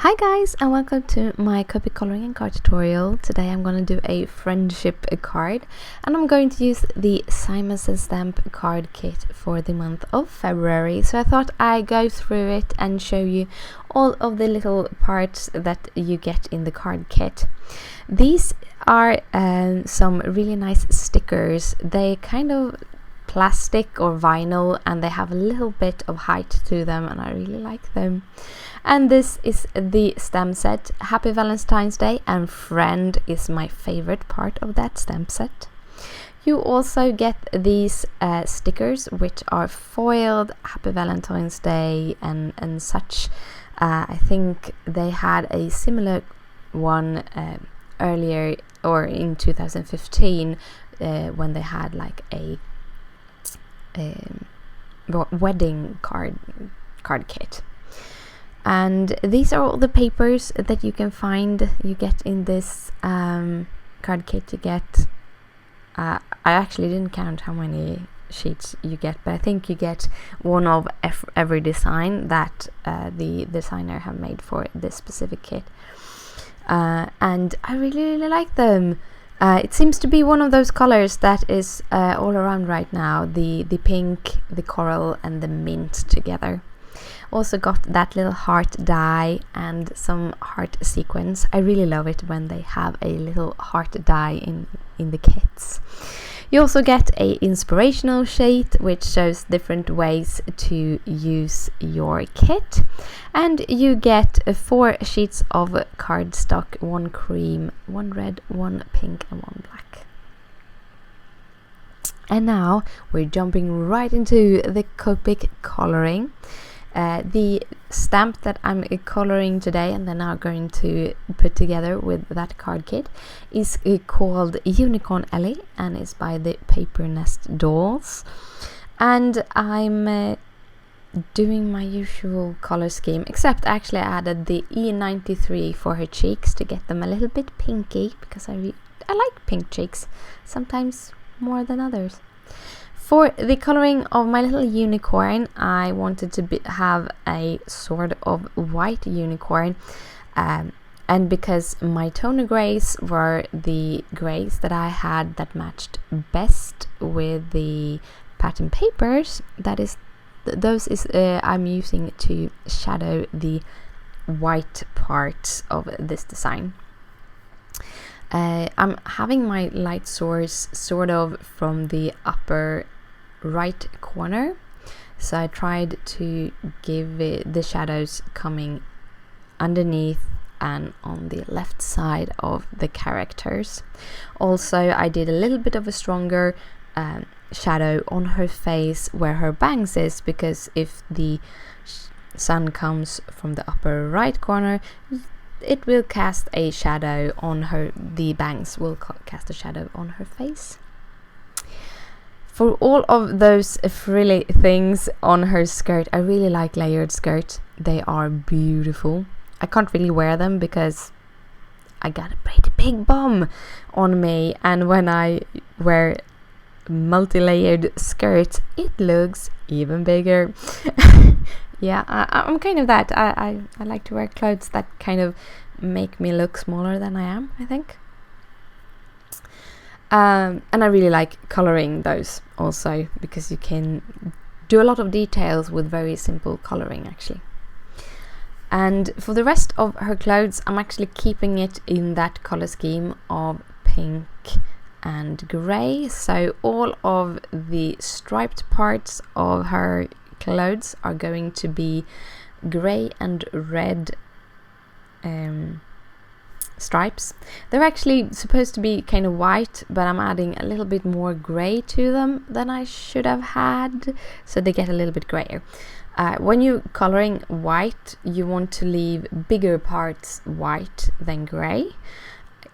Hi guys, and welcome to my Copic coloring and card tutorial. Today I'm going to do a friendship card, and I'm going to use the Simon Says Stamp card kit for the month of February. So I thought I'd go through it and show you all of the little parts that you get in the card kit. These are some really nice stickers. They kind of plastic or vinyl, and they have a little bit of height to them, and I really like them. And this is the stamp set. Happy Valentine's Day, and friend is my favorite part of that stamp set. You also get these stickers, which are foiled. Happy Valentine's Day and such. I think they had a similar one earlier, or in 2015, when they had like a wedding card kit. And these are all the papers that you can find. You get in this card kit. You get I actually didn't count how many sheets you get, but I think you get one of every design that the designer have made for this specific kit. And I really like them. It seems to be one of those colors that is all around right now, the pink, the coral and the mint together. Also got that little heart die and some heart sequins. I really love it when they have a little heart die in the kits. You also get a inspirational sheet which shows different ways to use your kit, and you get 4 sheets of cardstock, 1 cream, 1 red, 1 pink and 1 black. And now we're jumping right into the Copic coloring. The stamp that I'm coloring today and then now going to put together with that card kit is called Unicorn Ellie, and is by the Paper Nest Dolls. And I'm doing my usual color scheme, except actually I added the E93 for her cheeks to get them a little bit pinky, because I like pink cheeks, sometimes more than others. For the coloring of my little unicorn, I wanted to have a sort of white unicorn, and because my toner grays were the grays that I had that matched best with the pattern papers, I'm using to shadow the white parts of this design. I'm having my light source sort of from the upper right corner, so I tried to give the shadows coming underneath and on the left side of the characters. Also, I did a little bit of a stronger shadow on her face where her bangs is, because if the sun comes from the upper right corner, it will cast a shadow on her. The bangs will cast a shadow on her face. For all of those frilly things on her skirt, I really like layered skirts. They are beautiful. I can't really wear them because I got a pretty big bum on me, and when I wear multi-layered skirts, it looks even bigger. Yeah, I'm kind of that. I like to wear clothes that kind of make me look smaller than I am, I think. And I really like coloring those also, because you can do a lot of details with very simple coloring actually. And for the rest of her clothes, I'm actually keeping it in that color scheme of pink and grey. So all of the striped parts of her clothes are going to be grey and red stripes. They're actually supposed to be kind of white, but I'm adding a little bit more grey to them than I should have had, so they get a little bit grayer. When you're coloring white, you want to leave bigger parts white than grey.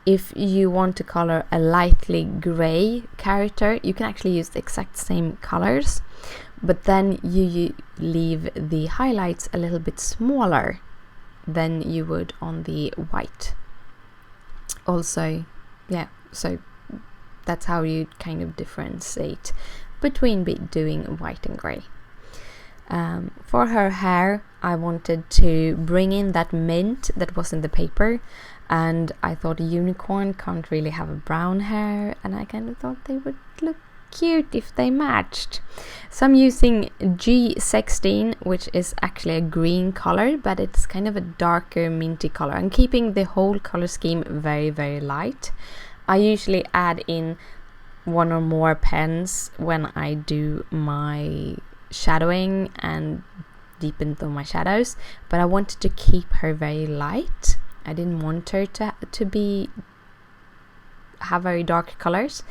If you want to color a lightly grey character, you can actually use the exact same colors, but then you leave the highlights a little bit smaller than you would on the white. Also, yeah, so that's how you kind of differentiate between doing white and grey. For her hair, I wanted to bring in that mint that was in the paper, and I thought a unicorn can't really have a brown hair, and I kind of thought they would look cute if they matched. So I'm using G16, which is actually a green color, but it's kind of a darker minty color. I'm keeping the whole color scheme very, very light. I usually add in one or more pens when I do my shadowing and deepen through my shadows, but I wanted to keep her very light. I didn't want her to have very dark colors,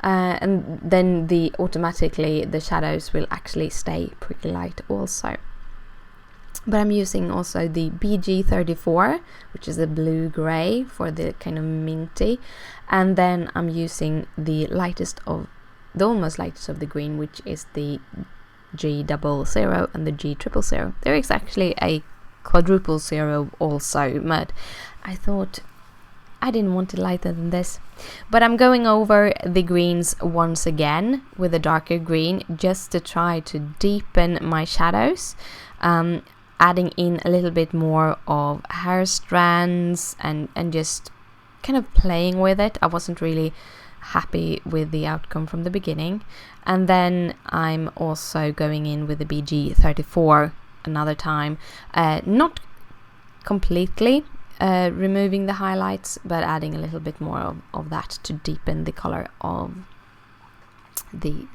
and then automatically the shadows will actually stay pretty light also. But I'm using also the BG34, which is a blue gray for the kind of minty, and then I'm using the almost lightest of the green, which is the G00 and the G000. There is actually a quadruple 0 also, but I thought I didn't want it lighter than this. But I'm going over the greens once again with a darker green just to try to deepen my shadows, adding in a little bit more of hair strands and just kind of playing with it. I wasn't really happy with the outcome from the beginning. And then I'm also going in with the BG34 another time, not completely removing the highlights, but adding a little bit more of that to deepen the color of the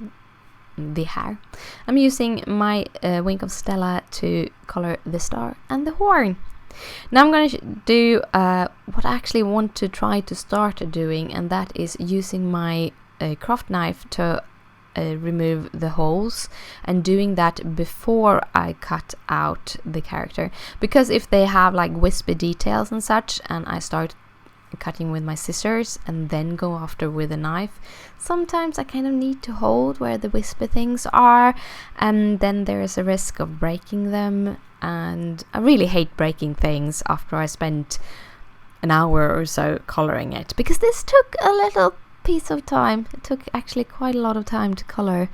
hair. I'm using my Wink of Stella to color the star and the horn. Now I'm going to do what I actually want to try to start doing, and that is using my craft knife to remove the holes, and doing that before I cut out the character, because if they have like wispy details and such, and I start cutting with my scissors and then go after with a knife, sometimes I kind of need to hold where the wispy things are, and then there is a risk of breaking them, and I really hate breaking things after I spent an hour or so coloring it, because this took a little piece of time. It took actually quite a lot of time to color.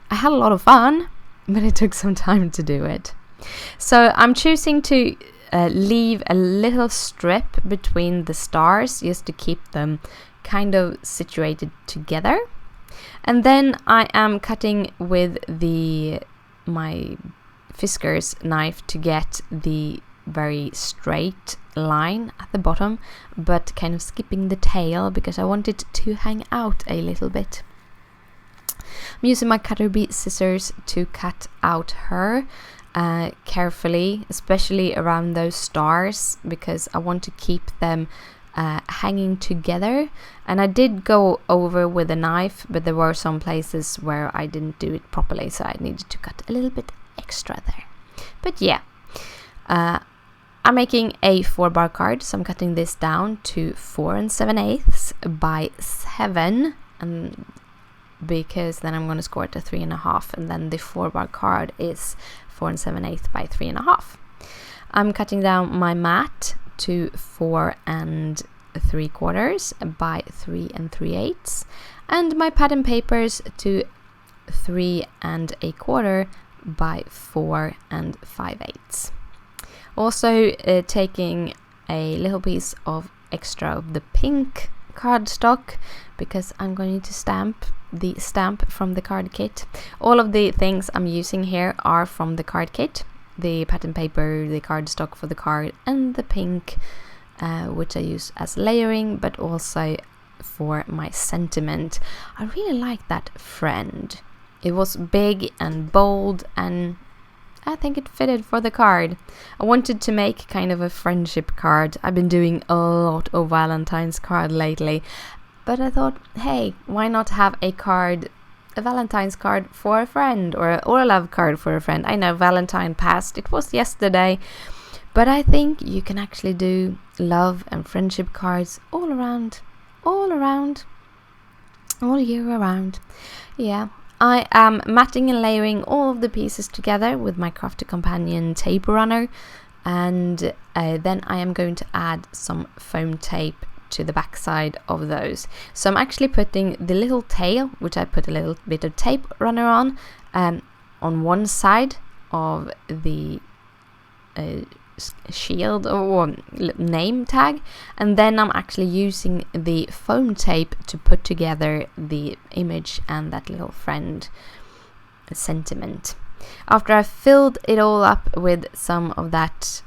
I had a lot of fun, but it took some time to do it. So I'm choosing to leave a little strip between the stars just to keep them kind of situated together, and then I am cutting with my Fisker's knife to get the very straight line at the bottom, but kind of skipping the tail because I want it to hang out a little bit. I'm using my cutter bee scissors to cut out her carefully, especially around those stars, because I want to keep them hanging together. And I did go over with a knife, but there were some places where I didn't do it properly, so I needed to cut a little bit extra there. But yeah, I'm making a 4-bar card, so I'm cutting this down to 4 7/8 by 7, and because then I'm going to score it to 3.5, and then the 4-bar card is 4 7/8 by 3.5. I'm cutting down my mat to 4 3/4 by 3 3/8, and my pattern papers to 3 1/4 by 4 5/8. Also taking a little piece of extra of the pink cardstock, because I'm going to stamp the stamp from the card kit. All of the things I'm using here are from the card kit: the pattern paper, the cardstock for the card, and the pink, which I use as layering, but also for my sentiment. I really like that friend. It was big and bold, and I think it fitted for the card. I wanted to make kind of a friendship card. I've been doing a lot of Valentine's card lately, but I thought, hey, why not have a Valentine's card for a friend, or a love card for a friend? I know Valentine passed, it was yesterday, but I think you can actually do love and friendship cards all year around. Yeah. I am matting and layering all of the pieces together with my Crafty Companion tape runner, and then I am going to add some foam tape to the back side of those. So I'm actually putting the little tail, which I put a little bit of tape runner on one side of the shield or name tag, and then I'm actually using the foam tape to put together the image and that little friend sentiment. After I filled it all up with some of that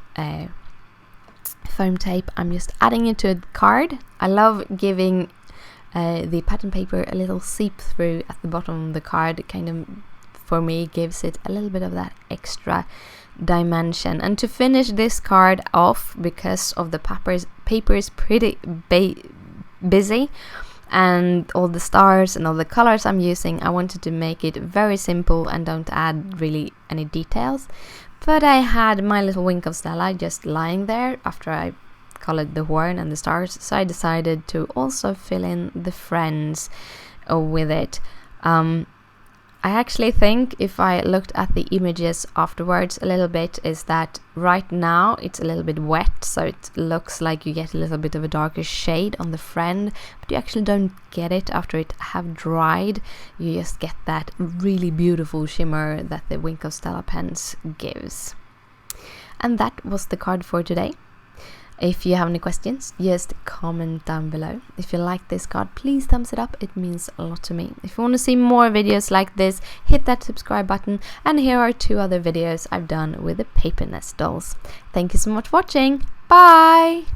foam tape, I'm just adding it to a card. I love giving the pattern paper a little seep through at the bottom of the card. It kind of, for me, gives it a little bit of that extra dimension. And to finish this card off, because of the paper is pretty busy, and all the stars and all the colors I'm using, I wanted to make it very simple and don't add really any details. But I had my little wink of Stella just lying there after I colored the horn and the stars, so I decided to also fill in the friends with it. I actually think, if I looked at the images afterwards a little bit, is that right now it's a little bit wet, so it looks like you get a little bit of a darker shade on the friend, but you actually don't get it after it have dried. You just get that really beautiful shimmer that the Wink of Stella pens gives. And that was the card for today. If you have any questions, just comment down below. If you like this card, please thumbs it up. It means a lot to me. If you want to see more videos like this, hit that subscribe button. And here are 2 other videos I've done with the paper nest dolls. Thank you so much for watching. Bye!